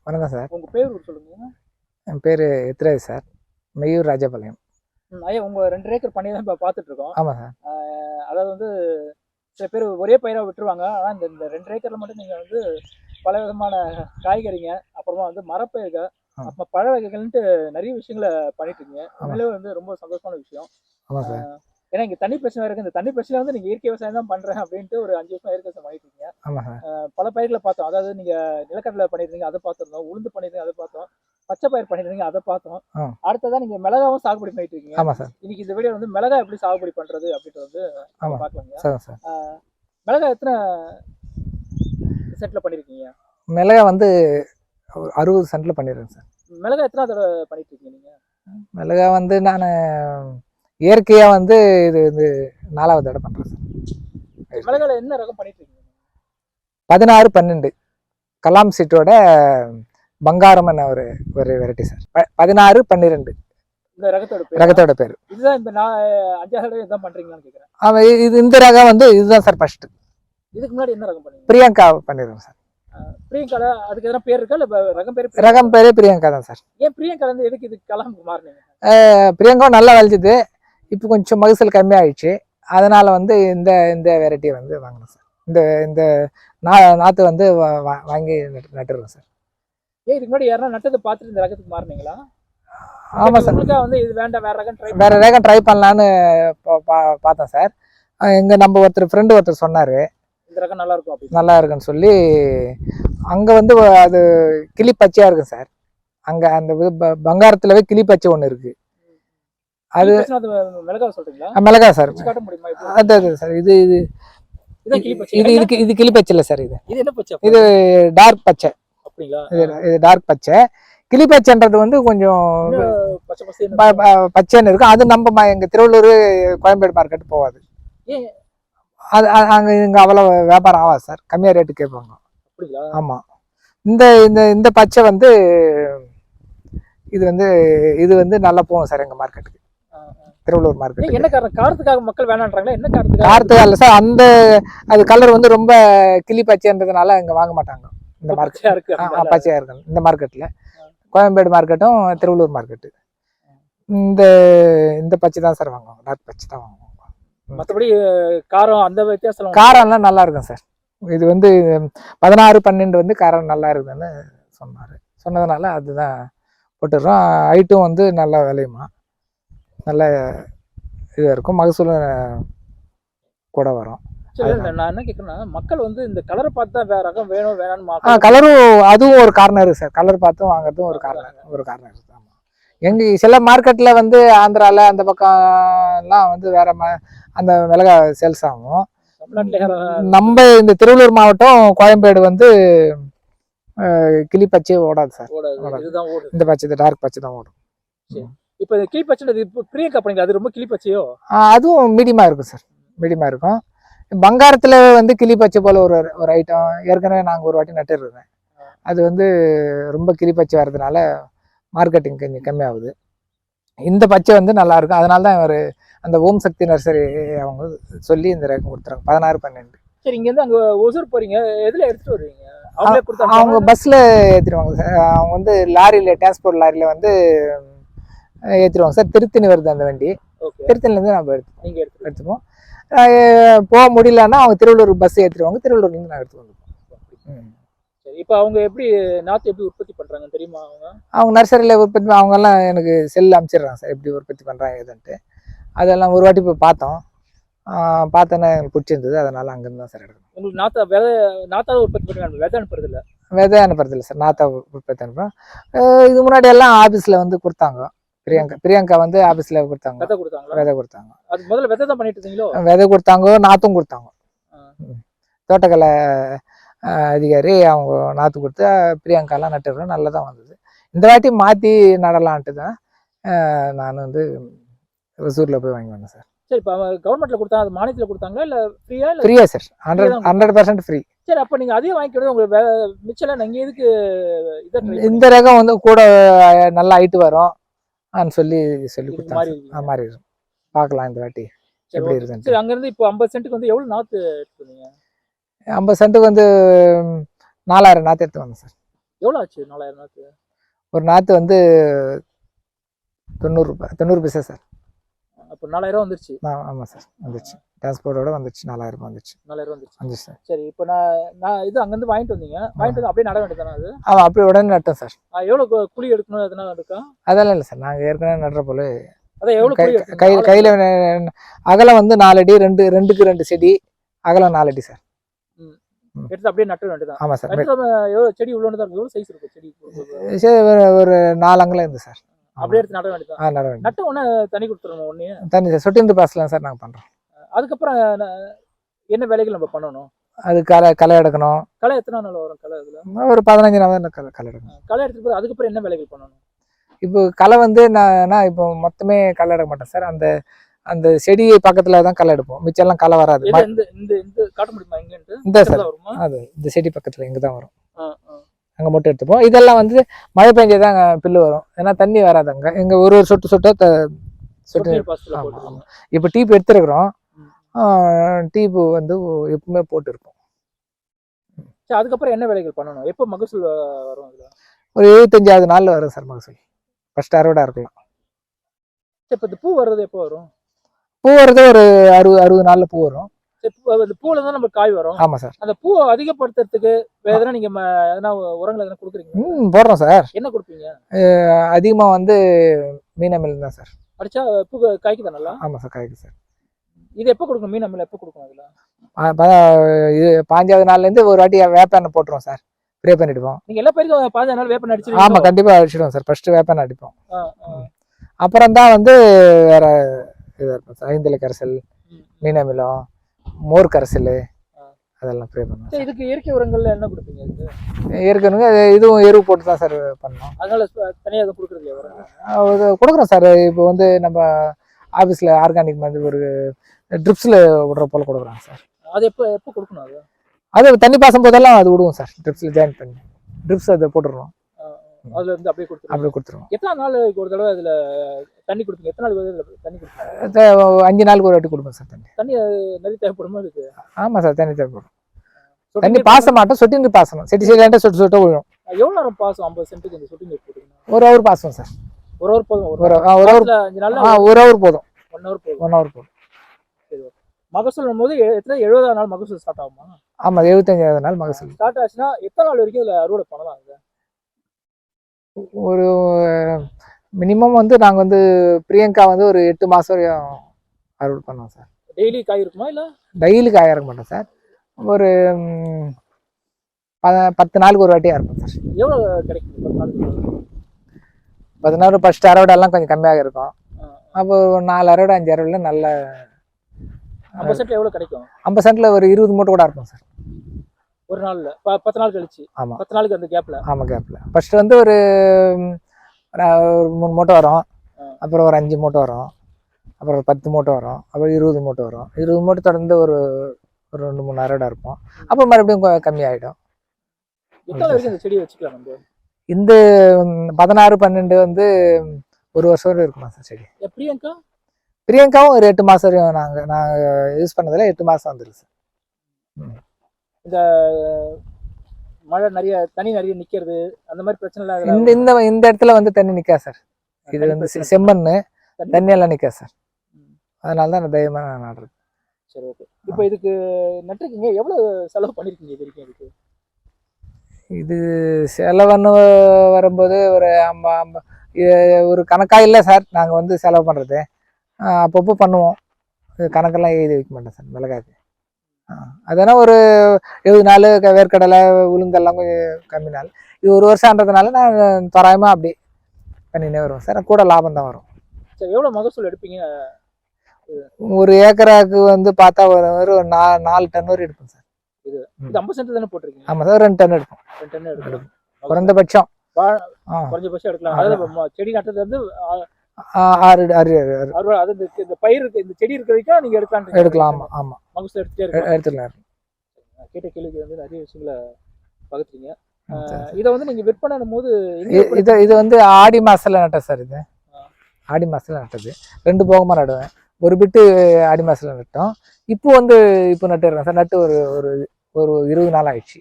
வணக்கம் சார். உங்க பேர் சொல்லுங்க. என் பேர் எத்ராஜ் சார். மெய்யூர் ராஜபாளையம். ஐயா உங்க 2 ஏக்கர் பண்ணி தான் இப்போ பார்த்துட்டு இருக்கோம். ஆமாம் சார். அதாவது வந்து சில பேர் ஒரே பயிராக விட்டுருவாங்க. ஆனால் இந்த 2 ஏக்கரில் மட்டும் நீங்கள் வந்து பல விதமான காய்கறிங்க, அப்புறமா வந்து மரப்பயிர்கள், அப்புறம் பழ வகைகள்ன்ட்டு நிறைய விஷயங்களை பண்ணிட்டு இருக்கீங்க. உண்மையிலே வந்து ரொம்ப சந்தோஷமான விஷயம். ஆமாம் சார். ஏன்னா இங்கே தண்ணி பிரச்சனை இருக்குது. இந்த தண்ணி பிரச்சனை வந்து நீங்கள் இயற்கை விவசாயம் தான் பண்ணுறேன் அப்படின்ட்டு ஒரு 5 வருஷம் இயற்கை விவசாயம் பண்ணிட்டு இருக்கீங்க. ஆமாம் சார். பல பயிர்களை பார்த்தோம். அதாவது நீங்கள் நிலக்கடலை பண்ணியிருந்தீங்க, அதை பார்த்துருந்தோம். உளுந்து பண்ணியிருந்தீங்க, அதை பார்த்தோம். பச்சை பயிர் பண்ணிருந்தீங்க, அதை பார்த்தோம். அடுத்ததான் நீங்க மிளகாவும் சாகுபடி பண்ணிட்டு இருக்கீங்க. ஆமா சார். இன்னைக்கு இந்த வீடியோ வந்து மிளகா எப்படி சாகுபடி பண்றது அப்படின்றது வந்து பார்க்கலாங்க. சார். மிளகா எத்தனை சென்ட்ல பண்ணிருக்கீங்க? மிளகா வந்து 60 சென்ட்ல பண்ணிருக்கேன் சார். மிளகா எத்தனை தடவை பண்ணிட்டு இருக்கீங்க நீங்க? மிளகா வந்து நான் இயற்கையா வந்து இது 4வது தடவை பண்றேன் சார். மிளகால என்ன ரகம் பண்ணிட்டு இருக்கீங்க? 16-12 கலாம் சீட்டோட பங்காரம் ஒரு வெரைட்டி சார். 16-12 இந்த ரகத்தோட பேர். இதுதான் இந்த 5 தடவை இதான் பண்றீங்களான்னு கேக்குறேன். இது இந்த ரகம் வந்து இதுதான் சார் ஃபர்ஸ்ட். இதுக்கு முன்னாடி என்ன ரகம் பண்ணீங்க? பிரியங்கா பண்ணிருக்கோம் சார். பிரியங்கா அதுக்கு எதனா பேர் இருக்கா? இல்ல ரகம் பேரு? ரகம் பேரே பிரியங்கா தான் சார். ஏன் பிரியங்கா வந்து எதுக்கு இது கலாமுக்கு மாறினீங்க? பிரியங்காவும் நல்லா வளைஞ்சுது. இப்போ கொஞ்சம் மகசூல் கம்மியாயிடுச்சு. அதனால வந்து இந்த வெரைட்டியை வந்து வாங்கணும் சார். இந்த நாற்று வந்து வாங்கி நட்டுருவோம் சார். ஏன் இதுக்கு முன்னாடி யாரா நட்டதை பார்த்துட்டு இந்த ரகத்துக்கு மாறினீங்களா? ஆமா சார். வந்து இது வேண்டாம், வேற ரகம் ட்ரை பண்ணலான்னு பார்த்தேன் சார். நம்ம ஃப்ரெண்டு ஒருத்தர் சொன்னாரு இந்த ரகம் நல்லா இருக்கும், நல்லா இருக்குன்னு சொல்லி. அங்க வந்து அது கிளி பச்சையா இருக்கும் சார். அங்க அந்த பங்காரத்துலவே கிளி பச்சை ஒண்ணு இருக்கு. அது மிளகா சொல்றீங்களா? மிளகா சார். காட்ட முடியுமா? அது சார் இது கிளி பச்சை இல்ல சார். இது என்ன பச்சை? இது டார்க் பச்சை. அப்படிங்களா? இது டார்க் பச்சை. கிளி பச்சைன்றது வந்து கொஞ்சம் பச்சைன்னு இருக்கும். அது நம்ம எங்க திருவள்ளூர் கோயம்பேடு மார்க்கெட் போகாது. அது அங்க இங்க அவ்வளவு வியாபாரம் ஆகாது சார். கம்மியா ரேட்டு கேட்பாங்க. ஆமா. இந்த பச்சை வந்து இது வந்து நல்லா போகும் சார் எங்க மார்க்கெட்டுக்கு, திருவள்ளூர் மார்க்கெட். என்ன காரணம்? காரத்துக்காக மக்கள் வேணான்றாங்களா? என்ன காரத்துக்காக இல்ல சார். அது கலர் வந்து ரொம்ப கிளி பச்சைன்றதுனால இங்க வாங்க மாட்டாங்க. இந்த மார்க்கெட் பச்சையா இருக்கு. இந்த மார்க்கெட்ல கோயம்பேடு மார்க்கெட்டும் திருவள்ளூர் மார்க்கெட்டு இந்த பச்சை தான் சார் வாங்குவாங்க. டார்க் பச்சை தான் வாங்குவாங்க. மற்றபடி காரம் அந்த வித்தியாசம் காரம்லாம் நல்லா இருக்கும் சார். இது வந்து 16-12 வந்து காரம் நல்லா இருக்குதுன்னு சொன்னதுனால அதுதான் போட்டுடுறோம். ஹைட்டும் வந்து நல்லா விளையுமா, நல்ல இதாக இருக்கும், மகசூலும் கூட வரும். நான் என்ன கேட்கறேன்னா, மக்கள் வந்து இந்த கலரை பார்த்து தான் வேற ரகம் வேணும் வேணாம்னு கலரும் அதுவும் ஒரு காரணம் இருக்கு சார். கலர் பார்த்தும் வாங்குறதும் ஒரு காரணம் இருக்கு. ஆமா. எங்க சில மார்க்கெட்ல வந்து ஆந்திரால அந்த பக்கம்லாம் வந்து வேற அந்த மிளகா சேல்ஸ் ஆகும். நம்ம இந்த திருவள்ளூர் மாவட்டம் கோயம்பேடு வந்து கிளி பச்சை ஓடாது சார். இந்த பச்சை டார்க் பச்சை தான் ஓடும். இப்போ கிளி பச்சை பிரியங்கா பண்ணீங்க, அது ரொம்ப கிளி பச்சையோ? அதுவும் மீடியமா இருக்கும் சார். மீடியமா இருக்கும். பங்காரத்துல வந்து கிளி பச்சை போல ஒரு ஐட்டம் ஏற்கனவே நாங்கள் ஒரு வாட்டி நட்டுருக்கேன். அது வந்து ரொம்ப கிளி பச்சை வர்றதுனால மார்க்கெட்டிங் கொஞ்சம் கம்மியாகுது. இந்த பச்சை வந்து நல்லா இருக்கும். அதனால தான் அந்த ஓம் சக்தி நர்சரி அவங்க சொல்லி இந்த ரகம் கொடுத்துறாங்க 16-12. சரி, இங்க இருந்து அங்க ஒசூர் போறீங்க, எதுல எடுத்துட்டு வருவீங்க? அவங்க பஸ்ல ஏற்றிடுவாங்க சார். அவங்க வந்து லாரியில டிரான்ஸ்போர்ட் லாரியில வந்து ஏற்றிடுவாங்க சார். திருத்தணி வருது அந்த வண்டி. திருத்தணிலேருந்து நம்ம எடுத்துப்போம். போக முடியலன்னா அவங்க திருவள்ளூர் பஸ் ஏற்றிடுவாங்க. திருவள்ளூர்லேருந்து நான் எடுத்து வந்துப்போம். இப்போ அவங்க எப்படி நாற்று எப்படி உற்பத்தி பண்றாங்க தெரியுமா? அவங்க நர்சரியில உற்பத்தி அவங்கெல்லாம் எனக்கு செல் அனுப்பிச்சிடுறாங்க சார், எப்படி உற்பத்தி பண்றாங்க ஏதுன்ட்டு. அதெல்லாம் ஒரு வாட்டி போய் பார்த்தோன்னா எனக்கு பிடிச்சிருந்தது. அதனால அங்கேருந்து தான் சார் எடுக்கணும். உங்களுக்கு நாத்தா உற்பத்தி பண்ணுறாங்க, விதை அனுப்புறது இல்லை? விதை அனுப்புறது இல்லை சார், நாத்தா உற்பத்தி அனுப்புறோம். இது முன்னாடி எல்லாம் ஆஃபீஸில் வந்து கொடுத்தாங்க. பிரியங்கா வந்து ஆஃபீஸில் கொடுத்தாங்க, விதை கொடுத்தாங்க. அது முதல்ல விதை தான் பண்ணிட்டு இருந்தீங்களோ? விதை கொடுத்தாங்க, நாற்றும் கொடுத்தாங்க. தோட்டக்கலை அதிகாரி அவங்க நாற்று கொடுத்து பிரியங்காலாம் நட்டுருக்கோம். நல்லா தான் வந்தது. இந்த வாட்டி மாற்றி நடலான்ட்டு தான் நான் வந்து ஒசூரில் போய் வாங்கி வந்தேன் சார். சரி, இப்போ கவர்மெண்ட்ல கொடுத்தாங்க, அது மானியத்தில் கொடுத்தாங்களா இல்லை ஃப்ரீயா? ஃப்ரீயா சார். 100% ஃப்ரீ. சரி, அப்போ நீங்கள் அதையும் வாங்கிக்கிறது உங்களுக்கு மிச்சம். நீங்கள் எதுக்கு இந்த ரகம் வந்து கூட நல்லா ஹைட்டு வரும் சொல்லி கொடுத்தாங்க. மாறி பார்க்கலாம் இந்த வாட்டி எப்படி இருக்கு. சரி, அங்கேருந்து இப்போ 50 சென்ட்டுக்கு வந்து எவ்வளோ நாற்று எடுத்துருந்தீங்க? 50 சென்ட்டுக்கு வந்து 4000 நாற்று எடுத்து வந்தேன் சார். எவ்வளவு ஆச்சு 4000 நாத்து? ஒரு நாற்று வந்து 90 பைசா சார். அப்போ 4000 வந்துருச்சு. ஆமாம் சார், வந்துச்சு. டிரான்ஸ்போர்ட்டோட வந்துச்சு, 4000 வந்துச்சு. 4000 வந்துருச்சு. வந்துச்சு சார். சரி, இப்போ நான் இது அங்கேருந்து வாங்கிட்டு வந்தீங்க, வாங்கிட்டு வந்து அப்படியே நட வேண்டியதானே அது? ஆமாம், அப்படியே உடனே நட்டோம் சார். எவ்வளோ குழி எடுக்கணும் எதனா இருக்கா? அதெல்லாம் இல்லை சார், நாங்கள் ஏற்கனவே நடுற போல அதான் எவ்வளோ குழி எடுக்கணும்? கையில் அகலம் வந்து 4 அடி, 2 செடி அகலம் 4 அடி சார். எடுத்து அப்படியே நட்டு வேண்டியதான். ஆமாம் சார். எவ்வளோ செடி உள்ள தான் எவ்வளோ சைஸ் இருக்கும் செடி? சரி, ஒரு 4 அங்கலம் இருந்து சார். அப்படியே எடுத்து நட வேண்டியதான். நட வேண்டியது. நட்டு ஒன்று தண்ணி கொடுத்துருணும் ஒன்று தண்ணி சார், சொட்டு பாசலாம் சார் நாங்கள் பண்ணுறோம். அதுக்கப்புறம் என்ன வேலைகள் நம்ம பண்ணணும்? அது களை எடுக்கணும். களை எத்தனை நாள் வரும் களை? அதில் ஒரு 15 நாள் களை எடுக்கணும். களை எடுத்துட்டு போது அதுக்கப்புறம் என்ன வேலைகள் பண்ணணும்? இப்போ களை வந்து நான் இப்போ மொத்தமே களை எடுக்க மாட்டேன் சார். அந்த செடி பக்கத்துல தான் களை எடுப்போம், மிச்சம்லாம் களை வராது. இந்த காட்ட முடியுமா எங்கன்ட்டு? இந்த சார் வருமா? அது இந்த செடி பக்கத்துல இங்கே தான் வரும், அங்கே மட்டும் எடுத்துப்போம். இதெல்லாம் வந்து மழை பெஞ்சதான் பில்லு வரும், ஏன்னா தண்ணி வராது அங்கே. இங்கே ஒரு சொட்டு சொட்டு. இப்போ டீப் எடுத்துருக்குறோம், டீப்பு வந்து எப்பவுமே போட்டு இருப்போம். அதுக்கப்புறம் என்ன வேலைகள் பண்ணணும்? எப்போ மகசூல் வரும்? ஒரு 75வது நாள்ல வரும் சார் மகசூல். ஃபர்ஸ்ட் அறுவடை இருக்கலாம். இப்போ இந்த பூ வர்றது எப்போ வரும்? பூ வர்றது ஒரு 60 நாள்ல பூ வரும். அந்த பூல தான் நம்ம காய் வரும். ஆமா சார். அந்த பூ அதிகப்படுத்துறதுக்கு வேற எதனா நீங்க எதனா உரங்கள் எதனா கொடுக்குறீங்க? போடுறோம் சார். என்ன கொடுப்பீங்க? அதிகமா வந்து மீன் அமிலம் தான் சார். அடிச்சா பூ காய்க்குதா நல்லா? ஆமா சார், காய்க்கு சார். இது எப்போ கொடுக்கணும்? மீன் அமிலம் எப்போ கொடுக்கணும்? அதுல இது 5வது நாள்ல இருந்து ஒரு வாட்டி வேப்பெண்ணெய் போட்டுருவோம் சார், ஸ்ப்ரே பண்ணிடுவோம். நீங்க எல்லா பேருக்கும் 15 நாள் வேப்பெண்ணெய் அடிச்சிருவீங்க? ஆமா, கண்டிப்பா அடிச்சிடுவோம் சார். ஃபர்ஸ்ட் வேப்பெண்ணெய் அடிப்போம், அப்புறம் தான் வந்து வேற இதா இருக்கும் சார். 5 இலை கரைசல், மீன் அமிலம், மோர் கரைசல், அதெல்லாம் ஸ்ப்ரே பண்ணுவோம். இதுக்கு இயற்கை உரங்கள்ல என்ன கொடுப்பீங்க? இயற்கைங்க இதுவும் எருவு போட்டு தான் சார் பண்ணோம். அதனால தனியாக எதுவும் கொடுக்குறது இல்லையா? கொடுக்குறோம் சார். இப்போ வந்து நம்ம ஆஃபீஸில் ஆர்கானிக் வந்து ஒரு ட்ரிப்ஸில் விடுற போல் கொடுக்குறாங்க சார். அது எப்போ எப்போ கொடுக்கணும்? அது தண்ணி பாசும் போதெல்லாம் அது விடுவோம் சார், ட்ரிப்ஸில் ஜாயின் பண்ணி ட்ரிப்ஸ் அதை போட்டுடுறோம். அதுல இருந்து அப்படியே கொடுத்துருவோம். எத்தனை நாளுக்கு ஒரு தடவை அதுல தண்ணி கொடுப்பீங்க? எத்தனை நாள் தண்ணி கொடுப்பீங்க? 5 நாளுக்கு ஒரு வாட்டி கொடுப்போம் சார். தண்ணி நிறைய தேவைப்படுமா இருக்கு? ஆமாம் சார், தண்ணி தேவைப்படும். தண்ணி பாச மாட்டோம், சொட்டு நீர் பாசனம். செடி சொட்டு சொட்டு விழும். எவ்வளோ நேரம் பாசம்? 50 சென்ட்டுக்கு இந்த சொட்டு நீர் போடுங்க. 1 ஹவர் பாசம் சார். 1 ஹவர் போதும்? ஒரு ஹவர் போதும். 1 ஹவர் போதும். 1 ஹவர் போதும். சரி, மகசூல் போது எத்தனை 70வது நாள் மகசூல் ஸ்டார்ட் ஆகுமா? ஆமாம், 75வது நாள் மகசூல் ஸ்டார்ட் ஆச்சுன்னா எத்தனை நாள் வரைக்கும் இதில் அறுவடை பண்ணலாம்? ஒரு மினிமம் வந்து நாங்கள் வந்து பிரியங்கா வந்து ஒரு 8 மாதம் வரையும் அறுவடை பண்ணுவோம் சார். டெய்லி காய் இருக்குமா? இல்லை டெய்லி காய் இறக்க மாட்டோம் சார். ஒரு 10 நாளுக்கு ஒரு வாட்டியாக இருக்கும் சார். எவ்வளோ கிடைக்கும் 10 நாளுக்கு? 10 நாள் ஃபர்ஸ்ட் அறுவடை எல்லாம் கொஞ்சம் கம்மியாக இருக்கும். அப்போ ஒரு 4 அறுவடை 5 அறுவடையில் நல்ல 50 சென்ட்ல எவ்வளோ கிடைக்கும்? 50 சென்ட்ல ஒரு 20 மூட்டை கூட இருக்கும் சார் ஒரு நாள்ல. 10 நாள் கழிச்சு? ஆமாம், 10 நாளுக்கு அந்த கேப்ல. ஆமாம், கேப்ல ஃபர்ஸ்ட் வந்து ஒரு 3 மூட்டை வரும், அப்புறம் ஒரு 5 மூட்டை வரும், அப்புறம் ஒரு 10 மூட்டை வரும், அப்புறம் 20 மூட்டை வரும். 20 மூட்டை தொடர்ந்து ஒரு 2-3 அறுவடை இருப்போம். அப்புறம் மறுபடியும் கம்மியாயிடும். எத்தனை வரைக்கும் இந்த செடியை வச்சுக்கலாம் நம்ம? இந்த 16-12 வந்து 1 வருஷம் வரை இருக்குமா சார் செடி. பிரியங்காவும் ஒரு 8 மாதம் வரையும் நாங்கள் யூஸ் பண்ணதில் 8 மாதம் வந்துருக்கு சார். இந்த மழை நிறைய தண்ணி நிறைய நிற்கிறது அந்த மாதிரி பிரச்சனை இந்த இடத்துல வந்து தண்ணி நிற்காது சார். இது வந்து செம்மண், தண்ணியெல்லாம் நிற்காது சார். அதனால தான் தைரியமாக நான் நடுறேன். சரி, ஓகே. இப்போ இதுக்கு நட்டுருக்கீங்க, எவ்வளோ செலவு பண்ணியிருக்கீங்க இது வரைக்கும்? இது செலவுன்னு வரும்போது ஒரு கணக்காக இல்லை சார். நாங்கள் வந்து செலவு பண்ணுறது அப்பப்போ பண்ணுவோம், கணக்கெல்லாம் எழுதி வைக்க மாட்டோம் சார். மிளகாய்க்கு அதனால் ஒரு 70 நாள் வேர்க்கடலை உளுந்தெல்லாம் கொஞ்சம் கம்மி நாள். இது 1 வருஷம்ன்றதுனால நான் தோராயமாக அப்படி பண்ணினே வருவோம் சார். கூட லாபம் தான் வரும். சரி, எவ்வளோ மகசூல் எடுப்பீங்க? ஒரு ஏக்கராக்கு வந்து பார்த்தா ஒரு 4 டன் வரை எடுப்போம் சார். இது 50 சென்ட் தானே போட்டிருக்கீங்க? ஆமாம் சார், 2 டன் எடுப்போம். 2 டன் எடுப்போம் குறைந்தபட்சம். குறைஞ்சபட்சம் எடுக்கலாம். அதாவது செடி நட்டது வந்து 6 இந்த பயிர் இந்த செடி இருக்க வரைக்கும் நீங்க எடுக்கலாம். ஆமா ஆமா, மகசூல் எடுத்துக்கலாம். கேட்ட கேள்விக்கு வந்து நிறைய விஷயங்களை பகுத்துறீங்க. இதை வந்து நீங்க விற்பனை போது இது வந்து ஆடி மாசத்துல நட்டேன் சார். இது ஆடி மாசத்துல நட்டது. 2 போகமா நடுவேன். ஒரு பிட்டு ஆடி மாசத்துல நட்டோம். இப்போ நட்டுறேன் சார். நட்டு ஒரு 20 நாள் ஆயிடுச்சு.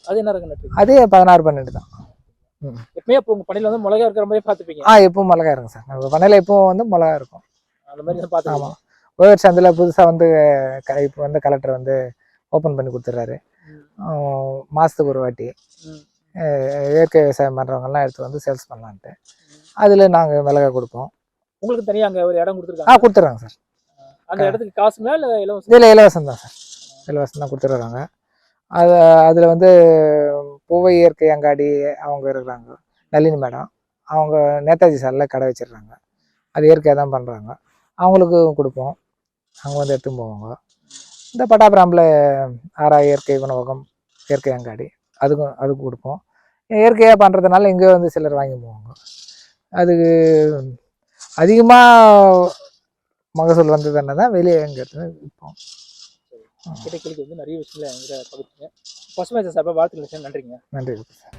அது என்ன ரகம் நட்டு? அதே 16-12 தான். ம். எப்பயுமே அப்போ உங்க பண்ணையில வந்து மிளகா இருக்கிற மாதிரி பார்த்துப்பீங்க. எப்பவும் மிளகா இருக்கும் சார். நம்ம பண்ணையில் எப்பவும் வந்து மிளகா இருக்கும். அந்த மாதிரி தான் பார்த்துப்பீங்க. ஆமாம். உழவர் சந்தையில் புதுசாக வந்து இப்போ வந்து கலெக்டர் வந்து ஓப்பன் பண்ணி கொடுத்துட்றாரு. மாதத்துக்கு ஒரு வாட்டி ம். இயற்கை விவசாயம் பண்ணுறவங்கலாம் எடுத்து வந்து சேல்ஸ் பண்ணலான்ட்டு அதில் நாங்கள் மிளகா கொடுப்போம். உங்களுக்கு தனியாக அங்கே ஒரு இடம் கொடுத்துருக்காங்க. கொடுத்துட்றாங்க சார். அந்த இடத்துக்கு காசுங்களா இல்லை இலவசம்? இதில் இலவசம் தான் சார். இலவசம் தான் கொடுத்துட்றாங்க. அதில் வந்து பூவை இயற்கை அங்காடி அவங்க இருக்கிறாங்க, நளினி மேடம். அவங்க நேதாஜி சாலையில் கடை வச்சிடுறாங்க. அது இயற்கையாக தான் பண்ணுறாங்க. அவங்களுக்கு கொடுப்போம். அவங்க வந்து எடுத்துன்னு போவாங்க. இந்த பட்டாபிராமில் ஆரா இயற்கை உணவகம், இயற்கை அங்காடி அதுக்கு கொடுப்போம். இயற்கையாக பண்ணுறதுனால இங்கே வந்து சிலர் வாங்கி போவாங்க. அதுக்கு அதிகமாக மகசூல் வந்ததுன்னா தான் வெளியே எங்கே விற்போம். கிட்ட கேள்வி வந்து நிறைய விஷயங்களை எங்கிட்ட பகிர்ந்துங்க. பசுமை சார் வாழ்த்துக்கள் சார். நன்றிங்க. நன்றி சார்.